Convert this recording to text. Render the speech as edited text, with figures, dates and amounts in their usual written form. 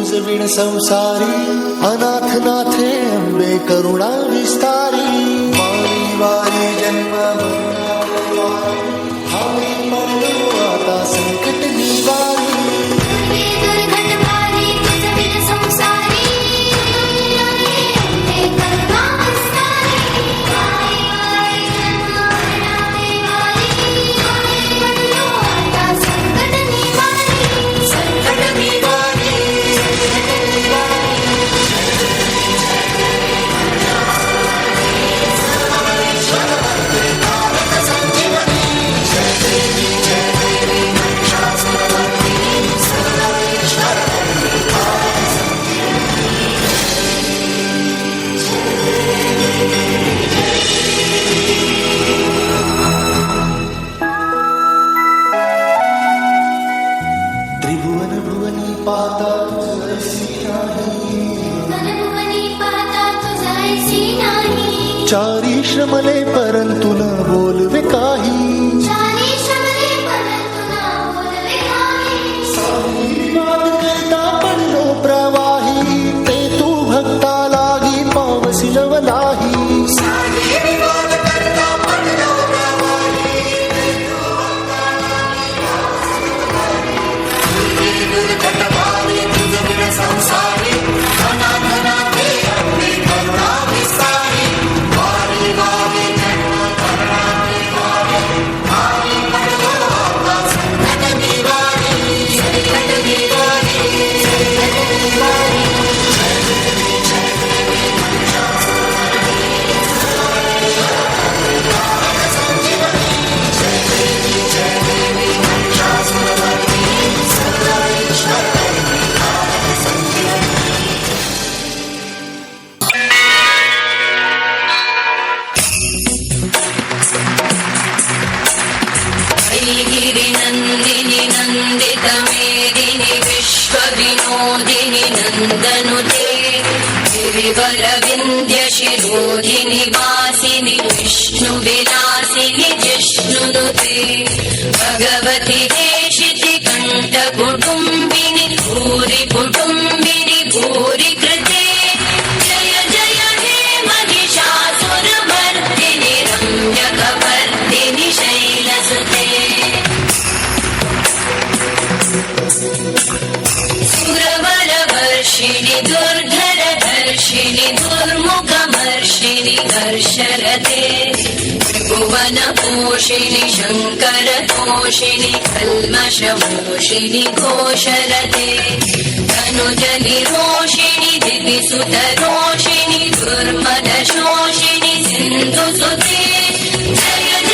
तुझ विण संसारी, अनाथ नाथे अंबे करुणा विस्तारी. वारी वारी जन्म हावी पडलो आता संकट निवारी. त्रिभुवन भुवनी पाता तुझैसी नाही. चारी श्रमले परंतु न बोलवे काही. साधुवाद करता पडलो प्रवाही, ते तू भक्ता लागी पावसी नवलाही. गिरिनन्दिनि नन्दितमेदिनि विश्वविनोदिनि नन्दनुते. गिरिवरविन्द्यशिरोधिनि वासिनि विष्णुविलासिनि जिष्णुनुते. भगवति देशिति कण्ठकुटुम्बिनि भूरि कुटुम्बिनि भूरि कृते. जय जय हे महिषासुरमर्दिनि रम्यकवर्दिनि शैलसुते. सुरवरवर्षिणि दुर्धरधर्षिणि दुर्मुखमर्षिणि हर्षरते. त्रिभुवनपोषिणि शङ्करतोषिणि कल्मषमोषिणि घोषरते. तनुजनिरोषिणि दिविसुतरोषिणि दुर्मदशोषिणि सिन्धुसुते. जय